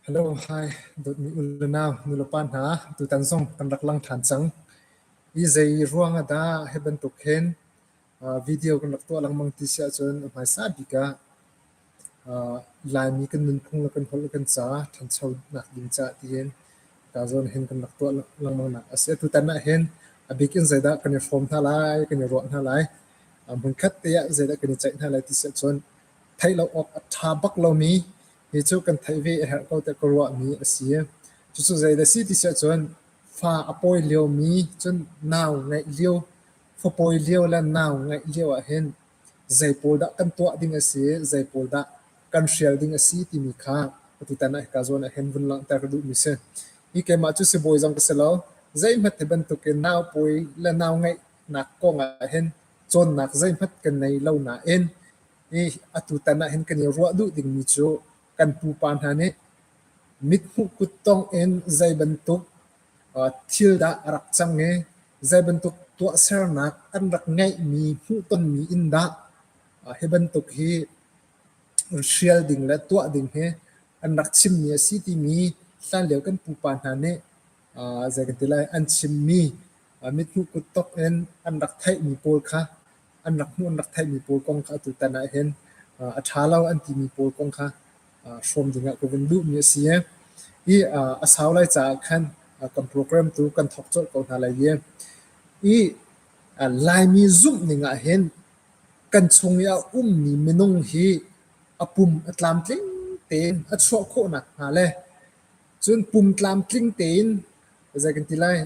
Hello, hi. Dut mi ulanaw nulapan ha. Dutan song kandak lang thansang. Izay ruang ada heben tukhen video kandak to lang mang tisya chon mai sa bika Laimi kan Nunphung la kan hol kan cha than chau nak ding cha tien ka zon hen kandak to lang mang nak ase tu tan na hen abikin zaida kan form tha lai kan ro tha lai mun khat te ya zaida kan chai tha lai tisya chon thei lo ok tha bak lo mi hi chu kan thei ve her ko te ko ro mi asia chu chu zaida si tisya chon fa apoi leo mi chon naw ngai leo fa poi leo la naw ngai leo a hen zaipol da kan to ding ase zaipol da kan share ding asi timi kha tu tana ka zona hen vun lang ta du mi se I ke ma chu se boy jang ka selo zai mat te ban tu ke naw poi la naw ngai nak ko nga hen chon nak zai mat kan nei lo na en I atu tana hen kan ro du ding mi chu kan pu pan ha ne mit hu kut tong en zai ban tu thil da rak chang nge zai ban tu to ser nak an rak ngai mi hu ton mi in da he ban tu hi real ding la to ding he an rak chim mi si ti mi san leo kan pu pan ha ne zai kan tilai an chim mi mit hu kut tok en an rak thai mi pol kha an rak nu an rak thai mi pol kong kha tu tana hen a thalau an ti mi pol kong kha from dinga ko ben du mi si I a saw lai cha khan kan program tu kan thok chol ko na lai ye I Laimi zoom ninga hen kan chung ya mi menung hi apum atlam tling ten at so ko na ha le chun pum tlam tling ten za kan tilai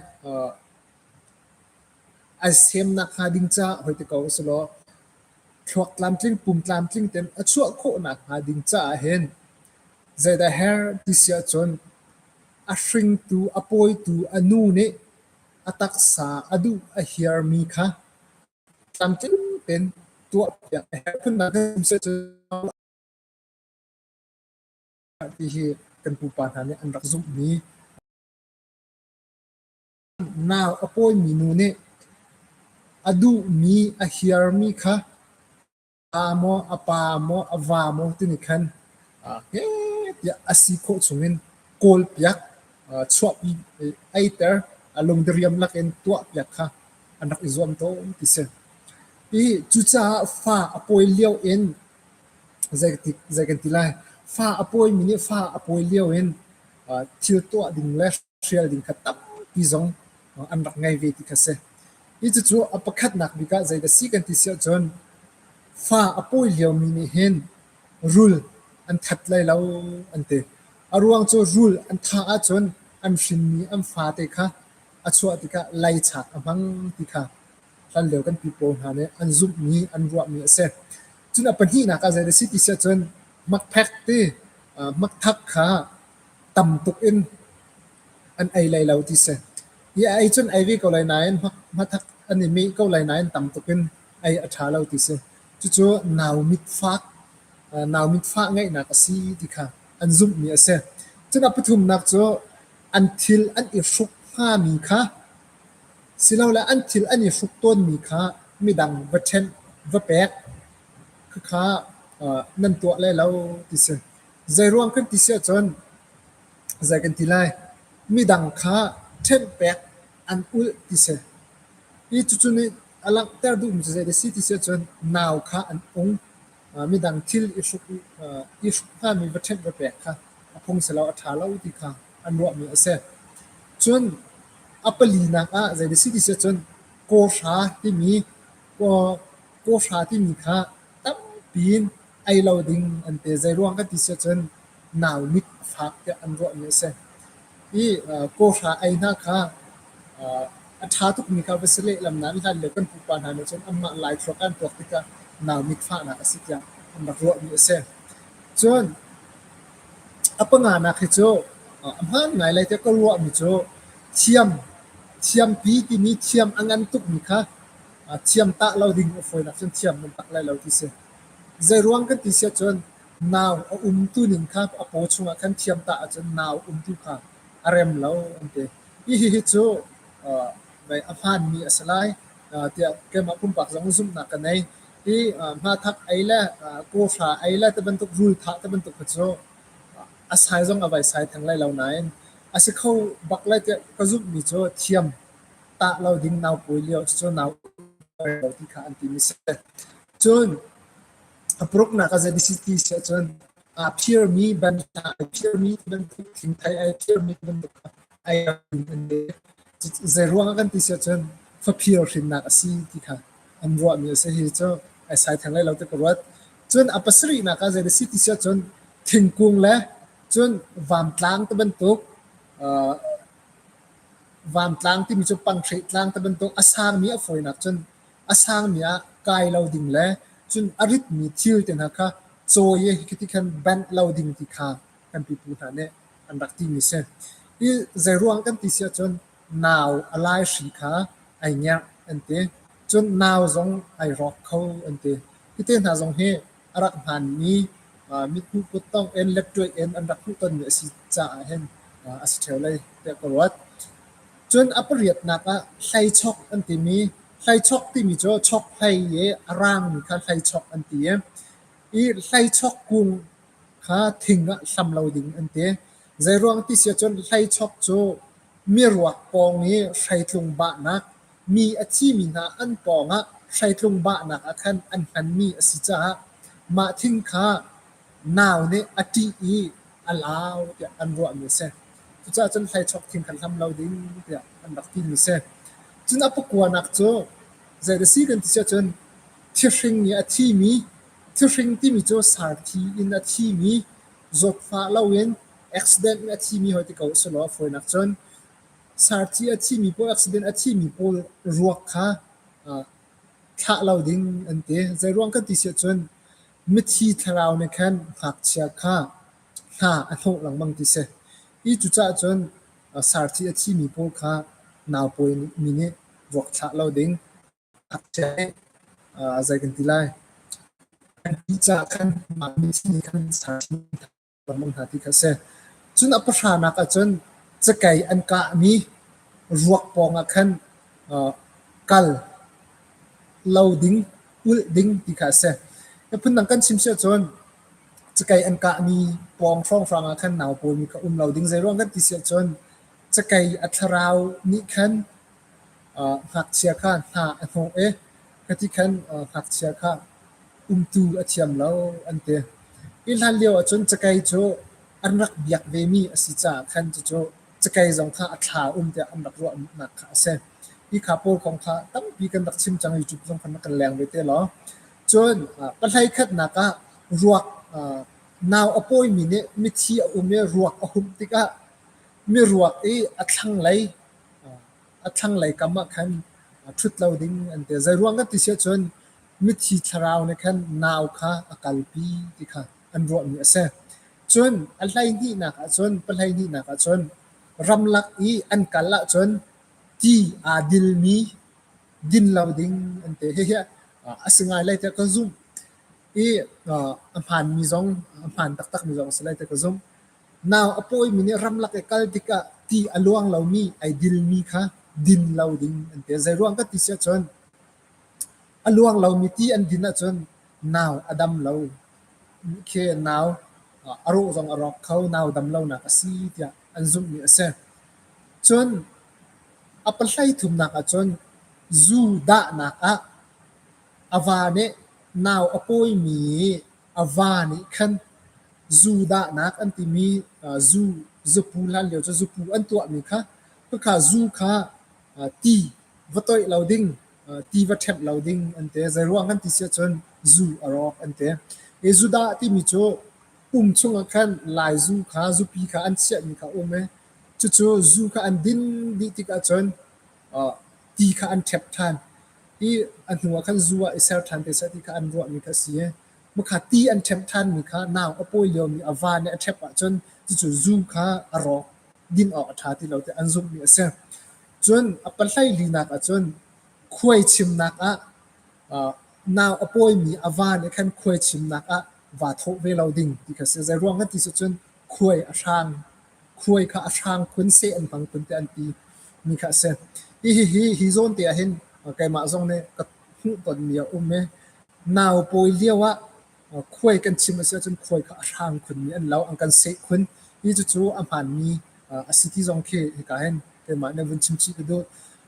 a sem na kha ding cha hoite ko so lo thok tlam tling pum tlam tling ten at so ko na ha ding cha hen za da hair this year chon a shrink to apoi to anu ne atak sa adu a hear mi kha tlam tling ten to ya happen na se ti hi kan pu pa tha ne an rak zum mi now apoi mi nu ne adu mi a hear mi kha amo apa mo awa mo tin khan he ya asi ko chungin kol piak chop aiter along deriam lak en tua piak kha anak izom to ti se I Cucaah fa apoi leo en zagantilai fa apoi mini fa apoi leo en thil to ding la shell ding khatam pi zong an rak ngai ve ti khase I chu apakhat nak bika zaida si kan ti sia chon fa apoi leo mini hen rule an that lai lo ante aruang chu rule an tha a chon an shin mi an fa te kha a chu atika lai cha amang ti kha kan leo kan people ha ne an zum mi an ruwa mi ase chuna pani na ka zaida city sia chon mak phek te mak thak kha tam tuk in an ai lai lo ti se ya ai chun ai vi ko lai nain ma thak an mi ko lai nain tam tuk in ai a tha lo ti se chu naw mit fa ngai na ka si ti kha an zum mi ase chuna pathum nak cho until an I shuk ha mi kha silo la until ani fuk ton mi kha mi dang va chen va pek kha nan to le lo ti se zai ruang kan ti se chon zai kan ti lai mi dang kha chen pek an ul ti se I chu ni alang ter du mi zai de si ti se chon naw kha an ong mi dang thil I shuk ha mi va chen va pek kha apong se lo a tha lo ti kha an ro mi ase chon apali na ka zai de city se chon ko sha ti mi ko sha ti mi kha tam pin ai lo ding ante zai ruang ka ti se chon naw mit phak te an ro mi se I ko sha ai na kha a tha tuk mi kha vesele lam nan han le kan pu pan han chon amma lai thro kan tok ti ka naw mit pha na asikya an ro mi se chon apanga na khi cho amhan ngai lai te ko ro mi cho chiam pi ti mi chiam angan tuk mi kha chiam ta lo ding foi na chen chiam man tak lai lo ti se zai ruang kan ti se chon naw tu ning kha apo chunga khan chiam ta chon naw tu kha arem lo ante hi chu bai afan mi asalai tia ke ma pum pak jong zum na ka nei I ma thak ai la ko sha ai la ta ban tuk rul tha ta ban tuk cho อาศัยจงเอาไว้ใส่ทั้งไรเหล่านั้นอาศัยเขาบักไรเตะก็จุมีโจเทียมตาเราดิ้งนาวปุยเลี้ยวโจนาวเราที่ขาอันที่มิเสจนปรุกนักจะดิสิติเสจนพิรมีบันทาพิรมีบันทุกทิ้งไทยพิรมีบันทุกไอ้อันเดจะรวงกันที่เสจนฟพิรหินนักสิที่ขาอันรวมมีเสเหตุไอ้สายทางไรเราจะกรวดจนอภัสรีนักจะดิสิติเสจนทิ้งกุ้งและจนวามตลางตะบันตุกวามตลางที่มีจุดปังเทตลางตะบันตุกอาสางมีอฟอยนักจนอาสางมีกายเราดิ่งและจนอริดมีทิวเต็นนะคะโซเยฮิคิคันแบนเราดิ่งที่ขากันปีปูนาเนี่ยอันรักที่มีเส้นที่ใจรวงกันที่เสียจนนาวอะไรสีขาไอเนี้ยอันเตจนนาวจงไอร็อกเขาอันเตที่เต้นหาจงเฮอรักหันมีมีผู้ก็ต้องเอ็นเล็กด้วยเอ็นอันรักผู้ต้นเนี่ยสิจ่าเห็นอาศัยเลยแต่ก็ว่าจนอัปเรียดนักใครช็อกอันที่มีใครช็อกที่มีโจช็อกให้เยร่างมีการใครช็อกอันที่อีใครช็อกกุ้งขาทิ้งซ้ำเราดิ่งอันที่ใจรวงที่เสียจนใครช็อกโจมีรวกปองนี้ใครตรงบ้านนักมีอาชีพมีนาอันปองใครตรงบ้านนักอันอันมีสิจ่ามาทิ้งขาหนาวเนี่ยอติอีอลาวเดี๋ยวอันรัวมีเส้นทุกเจ้าจนใครชอบทิ้งกันทำเราดิ้งเดี๋ยวอันดักที่มีเส้นจนอัปกวนักโจใจเดซี่กันที่จะจนที่ริงเนี่ยอติมีที่ริงที่มีโจสารทีอินอติมีจบฟ้าเราเองอุบิเหตุอติมีหอยที่เขาสลบฝนนักจนสารทีอติมีพออุบิเหตุอติมีพอรัวขาถ้าเราดิ้งอันเดียใจรวงกันที่จะจนมิทีทราวในแค่หักเชียค่าอันหกหลังบางทีเสอีจุจ้าจนสารที่ที่มีพวกข้านาวปอยมินิวกชะเราดิ้งหักเชียใจกันทีไรอีจ้าขันมามิทีขันสารที่บางหาที่เขาเสจนอัปชานักจนจะไก่อันกะมีรวกปองขันกัลเราดิ้งอุลดิ้งที่เขาเสพุ่นนังกันชิมเสียจนจะไกอันกะมีปองฟองฟังขันหนาวปวยมีกะเราดิ้งใจร่วงกันติเสียจนจะไกอัทราวนี่ขันหักเชียข้าอันโงกติขันหักเชียข้าตูอัจฉริยเราอันเตอิลันเลียวจนจะไกโจอันรักเบียกเวมีสิจ่าขันโจจะไกจงข้าอัฐาเตอันรักรัวนักข้าเสอีขาโปของข้าตั้งปีกันดักชิมจังยูทูบจงขันนักแรงเวเตลอจนปัจจัยขัดนักรวกนาวอปอยมีเนี่ยมิทีอุเมรวกอหุมติกะมีรวกอัดทั้งไหลกำมะขันชุดเราดิ้งอันเดียใจรวงกันติเสียจนมิทีชราวในขันนาวข้าอากาลปีติค่ะอันรวกมีเสจนอะไรนี่นักจนปัจจัยนี่นักจนรำลักอันกัลละจนที่ดิลมีดินเราดิ้งอันเดียอาศัยอะไรแต่ก็ซุ่มอันผ่านมีจงอันผ่านตักมีจงสไลด์แต่ก็ซุ่มนาวอปอยมีเนี่ยรำลักเอกลติกะที่อลวงเรามีไอดิลมีค่ะดินเราดิ้งอันเดียใจรวงก็ติเสียจนอลวงเรามีที่อันดินจนนาวอดัมเราเคนาอารมณ์จงอรอกเขานาวดำเราหนักสีเดียอันซุ่มมีเสจนอัปไลทุ่มนักจนจูดะนักอาวานี่นาวอปอยมีอาวานี่ขันจูดานักอันที่มีจูปูลันเลียวจะจูปูอันตัวมีค่ะเพื่อข้าจูค่ะตีวัดตัวเราดิ้งตีวัดเทปเราดิ้งอันเตะใจร่วงกันที่เสียจนจูอรอกอันเตะจูดาที่มีโจช่วงขันลายจูค่ะจูปีค่ะอันเสียมีค่ะโอ้ไหมจู่จูค่ะอันดินดิติกาจนตีค่ะอันเทปทันอันหัวขันจัวเซลทันเตสติกาอันรัวมีกษีมุขตีอันเทมทันมีค่ะนาวอปอยเลียวมีอวานเนี่ยเทปจนจู่จูค่ะอรอดินออกท่าที่เราแต่อันซุ่มมีเสจนอัปไลลีนักจนคุยชิมนักนาวอปอยมีอวานเนี่ยขันคุยชิมนักวาทเวลาดิ่งที่กษีใจร่วงกันที่สุดจนคุยช่างคุยค่ะช่างคุณเสียอันฟังคุณแต่อันตีมีค่ะเสฮิโซนเตียเห็นไก่มาจงเนี่ยก็หุ่นตอนเมียเมนาวปอยเลี้ยว ควยกันชิมเสียจนควยข้าทางคนนี้อันเราอันกันเสกคนนี่จู่ๆอันผ่านมีสิทธิจงเคกันเห็นแต่มาในวันชิมชีก็ดู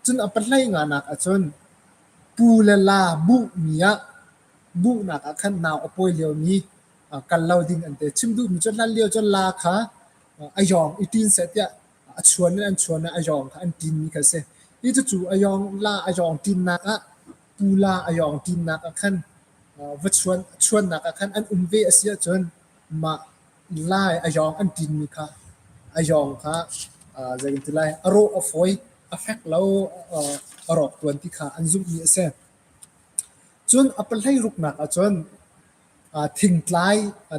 จนอันเป็นไรงานนักจนปูเลลาบุมีอะบุนักขันนาวอภัยเลี้ยวมีกันเล่าดิ่งอันเดชิมดูมีจนลันเลี้ยวจนลาค่ะอายองอีตีนเสร็จเนี่ยชวนนั่นชวนนั่นอายองค่ะอันตีนมีกันเสียนี่จู่ๆอายองลาอายองตีนนักปูลาอายองตีนนักขันวัดชวนนักขันอันเวเสียจนมาไล่อายองอันตีนมีค่ะอายองค่ะจะกันที่ไล่อารมณ์อฟอยaffect เราอารมณ์ตัวที่ค่ะอันซุ่มมีเสียจนอัปไลรุกนักจนทิ้งไล่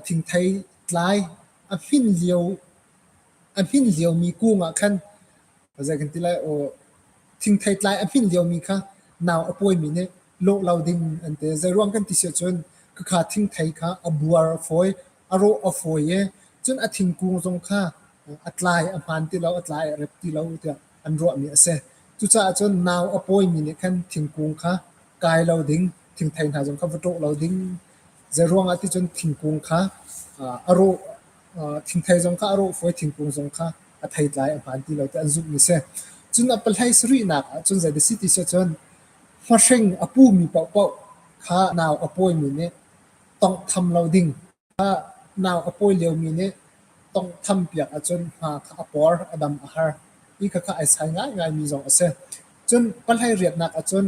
ทิ้งไทยไล่อันหินเลียวมีกู้งขันจะกันที่ไล่ทิ้งไทยไล่อันหินเลียวมีค่ะนาวอป่วยมีเนี่ยโลกเราดิ่งอันเดจะร่วมกันที่เสียจนก็ขาทิ้งไทยค่ะบัวฟอยอารมณ์ฟอยจนทิ้งกู้งตรงค่ะอัตไลอันพันที่เราอัตไลเรปที่เราเดียอันรัวมีเสจุจ้าจนนาวอป่วยมีเนี่ยขันทิ้งกู้งค่ะกายเราดิ่งทิ้งไทยหาจนข้าวัตถุเราดิ่งจะร่วงอาทิตย์จนทิ้งกุ้งค่ะอารมณ์ทิ้งไทยจงค่ะอารมณ์ฝอยทิ้งกุ้งจงค่ะอัฐไทยใจอันผ่านที่เราจะอันซุกมิเสจนอัปไลสรีนักจนจะได้สิทธิเสียจนฟ้าเชิงอปูมีเป่าค่ะนาวอป่วยมีเนี่ยต้องทำเราดิ่งค่ะนาวอป่วยเลียวมีเนี่ยต้องทำเปียกจนหาข้าปอร์อดัมอาหารอีกข้าไอ้สายง่ายมีจงเสจนปไลเรียดนักจน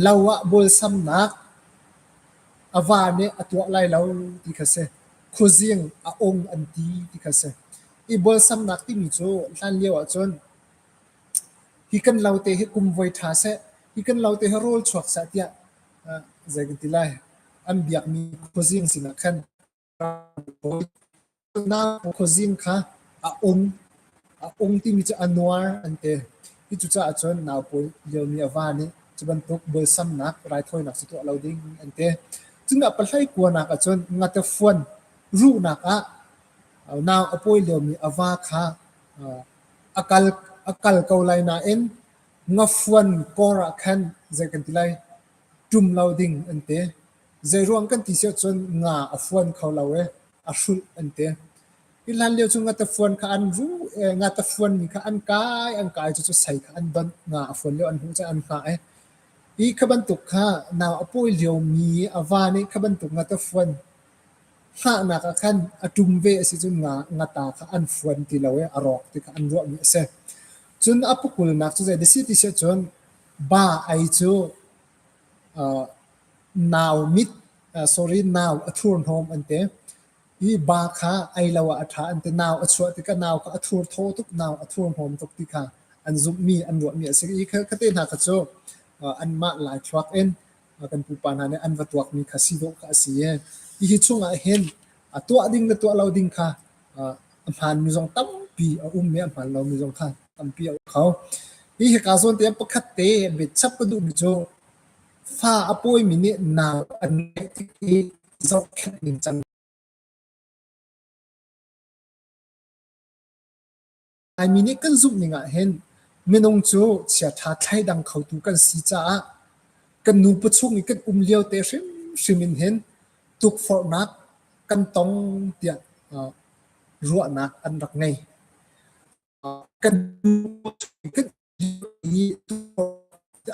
ลาวะบุลซัมนักอาวาเนี่ยตัวไล่เราที่เขาเสคุซิงองอันดีที่เขาเสอีบอลซัมนักที่มีโจลันเลี้ยวจนฮิกันเราเตะให้กุมไว้ท่าเสฮิกันเราเตะให้โรลชวกสัตย์ใจกันที่ไล่อันเบียกมีคุซิงสินะขันน้าคุซิงค่ะองที่มีจะอันนัวอันเตะที่จุดจะจนนาวปุยเลี้ยวมีอาวานี่จะบรรทุกบอลซัมนักไรถอยนักสุดตัวเราดิ้งอันเตะจึงอัปไลกวนนักจนงัดฟวนรู้นักนาวอภัยเลียวมีอาวาค่ะอากาศเกาไลนาเอ็นงัฟวนกอระขันใจกันที่ไลจุ่มเราดิ่งอันเตะใจรวมกันที่เสียจนงาอฟวนเขาเราอาชุลอันเตะอีหลันเลียวจงงัดฟวนค่ะอันรู้งัดฟวนมีค่ะอันกายจะใส่ค่ะอันบันงาอฟวนเลียวอันหูจะอันค่ะอีขบันตุกค่ะนาวอภัยเลียวมีอาวานี่ขบันตุกงัดฟวนข้านักขันจุ่มเวสิจุนงาตาค่ะอันฟวนที่เราอารอกที่ค่ะอันรัวมีเสจนอภกุลนักจุดเดสิที่เสจนบ้าไอจูนาวมิดsorry นาวอัทุรโฮมอันเตอีบ้าค่ะไอเราอัฐาอันเตนาวอัชวติกนาวค่ะอัทุรโทตุกนาวอัทุรโฮมตุกที่ค่ะอันซุมมีอันรัวมีเสอีค่ะเต้นหากระโจอันมาหลายทรัคเอ็นกันปูปานาเนี่ยอันวัตวักมีคาสิโดคาสิเออีช่วงahhinตัวดิ่งและตัวเราดิ่งค่ะอันผ่านมีจงตั้มปีเนี่ยอันผ่านเรามีจงค่ะตั้มปีเขาอีเหตุการณ์ส่วนเตี้ยประคัตเตะเบ็ดชับกระดูกมีโจฟ้าอป่วยมีเนี่ยหนาวอันที่จอกแค่หนึ่งจังไอมีเนี่ยกันซุ่มนี่ahhinไม่น้องโจเสียท่าไทยดังเขาดูกันสีจ้ากันนูประชุมกันเลี้ยวเตะชิมินเห็นทุกฟอร์นักกันต้องเดียรัวนักอันรักไงกันกันนี้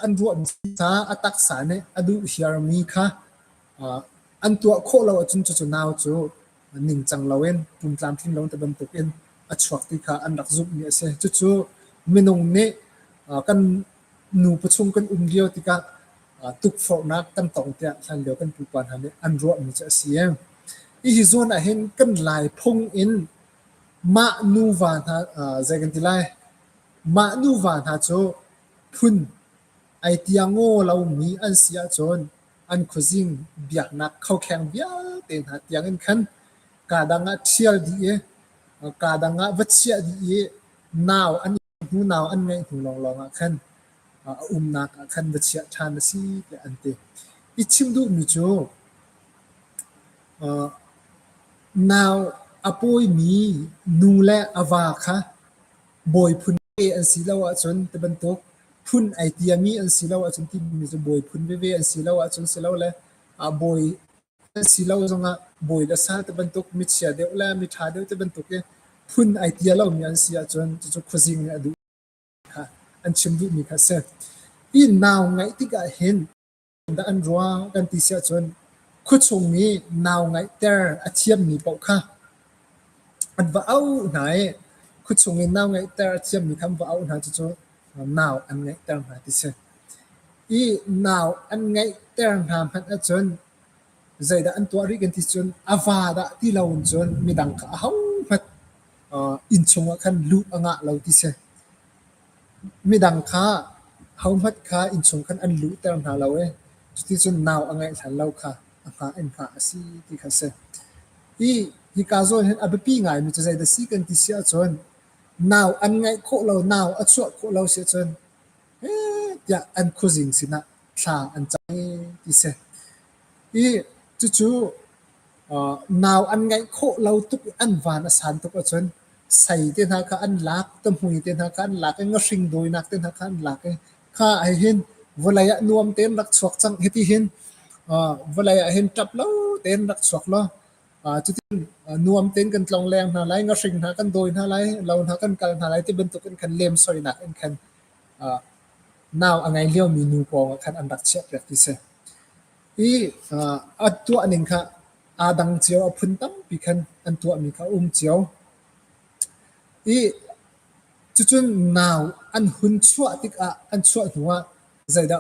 อันรัวจ้าอัตักษาเนี่ยอดูเฮียร์มีค่ะอันตัวโคเราจุนจุนนาวจูหนึ่งจังเราเองปุ่มตามทิ้งเราแต่บรรทุกเองอัชวักที่ค่ะอันรักซุปเนี่ยเสียจู่ๆไม่น้องเนี่ยกันนูประชุมกันเลี้ยวที่ค่ะทุกฟอร์นักกันต้องเดียสันเดียวกันปูปานเนี่ยอันรัวมีจะเสียอีฮิโซนahhinกันไล่พงอินมานูวานฮะใจกันที่ไล่มานูวานฮะโจพุ่นไอเตียงโง่เรามีอันเสียจนอันคุซิงเบียกนักเข้าแข่งเบียเต็นหาเตียงกันขันกาดังเชียร์ดีกาดังวัชเชียดีนาวอันหูนาวอันไงหูลองขันนักขันวัชเชียทานสิเป็นอันเตอีชิมดูมิโจนาวอภัยมีนูและอาวาค่ะบอยพุ่นอันสีเราจนตะบันตกพุ่นไอเดียมีอันสีเราจนที่มีจะบอยพุ่นเวอันสีเราจนสีเราเลยบอย si lo zonga boi da sa te bentuk mit sia de la mit tha de te bentuk ke phun ai tia lo mi an sia chon chu khuzing adu kha an chim du mi kha se I naw ngai ti ga hin da an ruwa kan ti sia chon khu chung mi naw ngai ter a thiam mi pau kha an va au nai khu chung mi naw ngai ter a thiam mi kham va au na chu naw an ngai ter na ti se I naw an ngai ter na phan a chon zai da an tua ri kan ti chon awa da ti laun chon mi dang kha hau phat in chunga khan lu anga lo ti se mi dang kha hau phat kha in chung khan an lu ter na lo e ti chon naw angai than lo kha anga en kha si ti kha se hi ka zo hen abapi ngai mi zai da si kan ti sia chon naw an ngai kho lo naw a chua kho lo se chon ya an khuzing sina tha an chai ti se chu naw an ngai kho lo tuk an van a san tuk a chon sai te na kha an lak tam hui te na kha an lak nga hring doi nak te na kha an lak kha ai hin volaya nuam ten rak chuak chang heti hin volaya hin tap lo ten rak chuak lo chu tin nuam ten kan tlong leng na lai nga hring na kan doi na lai lo na kan kal na lai te ben tuk kan lem soi na kan naw angai leo mi nu pong khan an rak chek rak ti se tua ning kha adang chiao phun tam pi khan an tua mi kha chiao chuchun naw an hun chua tik a an chua nuwa zaida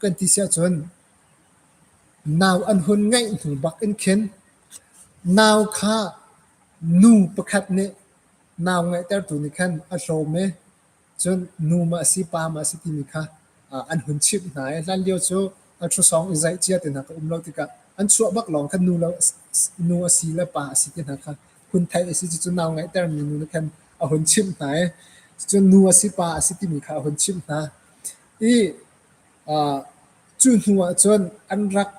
kan ti sia chon naw an hun ngai thu bak in khen naw kha nu pakhat ne naw ngai ter tu ni khan a hlo me chon nu ma si pa ma si ti mi kha an hun chip nai lan leo chu a thu song izai chia te na ka lo tika an chua bak long khan nu a si la pa si te na kha hun thai si chu naw ngai ter mi nu khan a hun chip nai chu nu a si pa si ti mi kha hun chip na chu nuwa chon an rak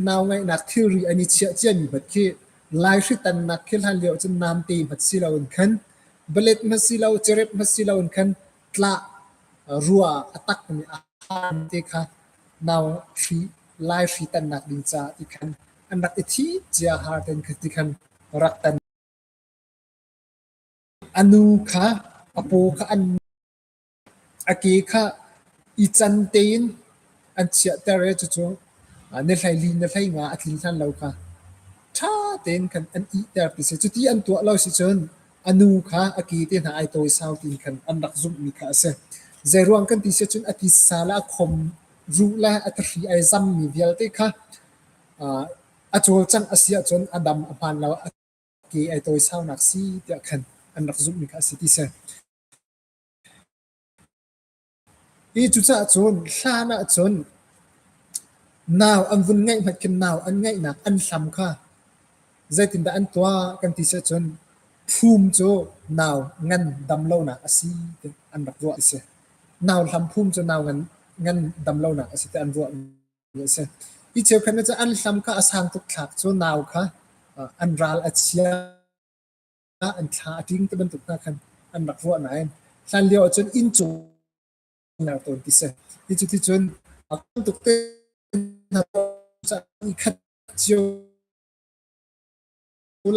naw ngai nak theory ani chia chia mi bat ki lai hri tan nak khel han leo chun nam te mat si lo khan balet ma si lo cherep ma si lo khan tla ruwa atak mi ahhin te kha naw hri lai hri tan nak ding cha ti khan an rak thi chia har ten khati khan rak tan anu kha apo kha an ake kha I chan tein an chia tere chu ne hlai li ne hlai nga athil than lo kha tha ten kan an I ter pi se chu ti an tua lo si chon anu kha ake te na ai toi sau tin kan an rak zum mi kha se zeruang kan ti se chun ati sala khom ru la athri ai zam mi vial te kha a chol chang asia chon adam apan lo ke ai toi sau nak si te khan an rak zum mi kha si ti se Cucaah chon thana chon naw an vun ngai mat kin naw an ngai nak an thlam kha zaitin da an tua kan ti se chon phum cho naw ngan dam lo na asi te an rak ro se naw thlam phum cho naw ngan dam lo na asi te an ro se cheu khan cha an thlam kha asang tuk thak cho naw kha an ral achia an tha ting te ban tuk na khan an rak ro na en than leo chon in chu na ton ti se chu ti chon akon tuk te na cha I khat chiu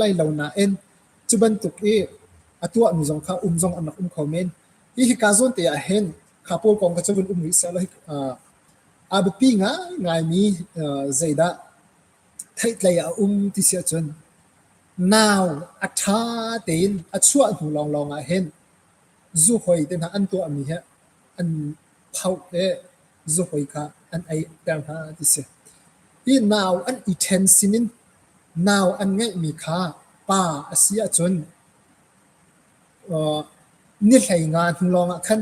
lai lo na en chu ban tuk atua mi jong kha jong an khomen hi ka zon te ahhin kha pol kong ka chun ri sa lai pi nga ngai mi zaida thei tlai a ti sia chon naw atha tein achua hu long long a hen zu hoi te na an tua mi ha an phau te zu hoi kha an ai tang ha ti se naw an I ten sinin naw an ngai mi kha pa asia chon ni hlai nga hlong a khan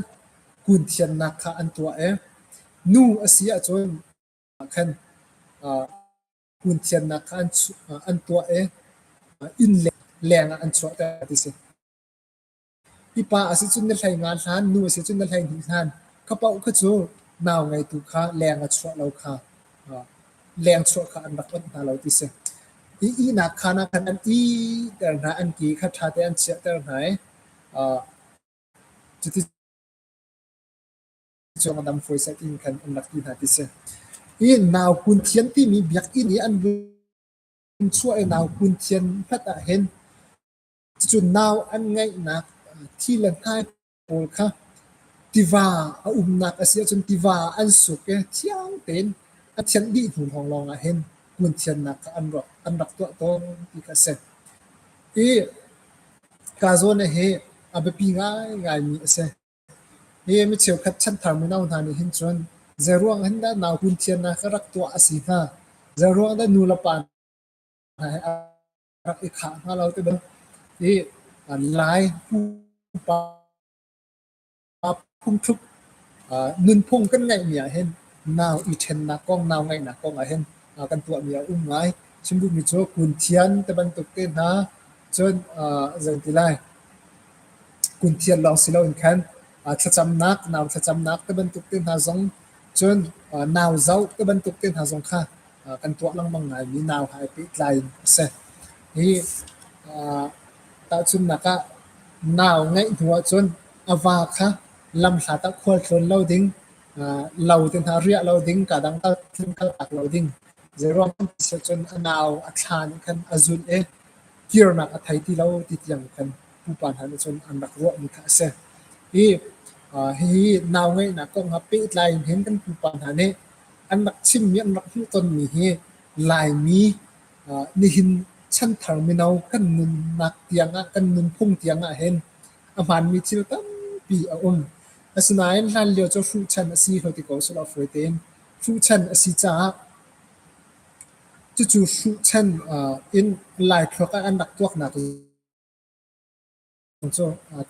kun thian nak kha an tua nu asia chon khan kun thian nak kha an tua in leng an chwa ta ti se pa asi chun ni hlai nga hlan nu asi chun ni hlai hi hlan kha pau kha chu naw ngai tu kha leng a chwa lo kha leng chwa kha an rak na lo ti se na khana khan an ter na an ki kha tha te an chia ter nai chu ti chong dam foi sa tin khan an rak ti na ti se อีนาวกุนเทียนที่มีเบียกอินี่อันช่วยนาวกุนเทียนพัดเห็นจุดนาวอันไงนักที่เล่นให้โอค่ะที่ว่านักอาศัยจนที่ว่าอันสุกเที่ยงเต็นอันเทียนดีถุงของลองเห็นกุนเทียนนักอันรักตัวตรงที่กษัตริย์อีกาโซนเฮอาเบปีง่ายมีเสเฮไม่เชื่อคัดชั้นทางไม่น่าทานเห็นจนเจรวงเห็นได้นาวกุนเทียนนักรักตัวอาศัยค่ะเจรวงได้นูลปานรักอีกขาเราจะเป็นที่หลายผู้ปาพุ่งทุกนุนพุ่งกันไงเมียเห็นนาวอีเทนนักกองนาวไงนักกองเห็นกันตัวเมียไงชิมดูมีโจกุนเทียนแต่บรรทุกเต็นนะจนจังที่ไรกุนเทียนลองสิเราอินคันถ้าจำนักนาวถ้าจำนักแต่บรรทุกเต็นหาซงจนนาวเจ้าแต่บรรทุกเต็นหาซงค่ะกันตัวลังมังไงมีนาวหายไปไกลเสร็จนี่ตาจุนนักนาวไงหัวจนอวาค่ะลำสาตะควรชนเราดิ้งเราถึงหาเรียเราดิ้งกระดังตะถึงกระตักเราดิ้งจะรวมจนนาวอัชานกันอาจุนกิรนักไทยที่เราติดยังกันผู้ปานหันจนอันรักรัวมีค่าเสียฮีนาวไงนักก็ฮับปี้ไลน์เห็นกันผู้ปานหันเนี่ยอันรักชิมมีอันรักที่ต้นมีเฮลายมีนี่หินชั้นทางไม่เอากันนุนนักเตียงกันนุนพุ่งเตียงเห็นอาหารมีที่ตั้งปีอาสนายนั่นเลี้ยวจะฟูชันสีเขาที่เขาสุดเอาไฟเต็มฟูชันสีจ้าจู่ฟูชันอินไลท์เขาก็อันดักตัวหนักจน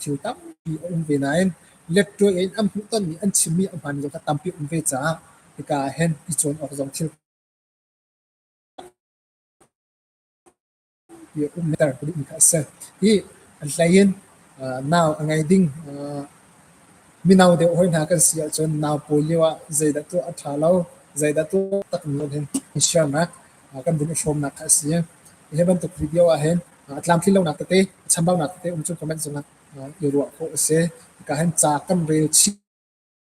ทิวตั้งปีเวนัยเล็กตัวเองอันพุ่งต้นมีอันชิมีอาหารอยู่ก็ตั้งปีเวจ้าที่ก็เห็นอีจนออกจงทิวปีไม่ได้ก็ดีค่ะเสร็จที่อันไรเย็นนาวไงดิ้งมีนาวเดียวหอยนากันเสียจนนาวโปลิวะใจดัตัวอัฐาเราใจดัตัวตักมีเห็นอิชานักกันบุญชมนักเสียเห็นบันทึกวิดีโอเห็นอัตลามที่เราหนักเตะชั้นเบาหนักเตะจุดคอมเมนต์ส่งนักอยู่รัวโคเสก็เห็นจากกันเรียชี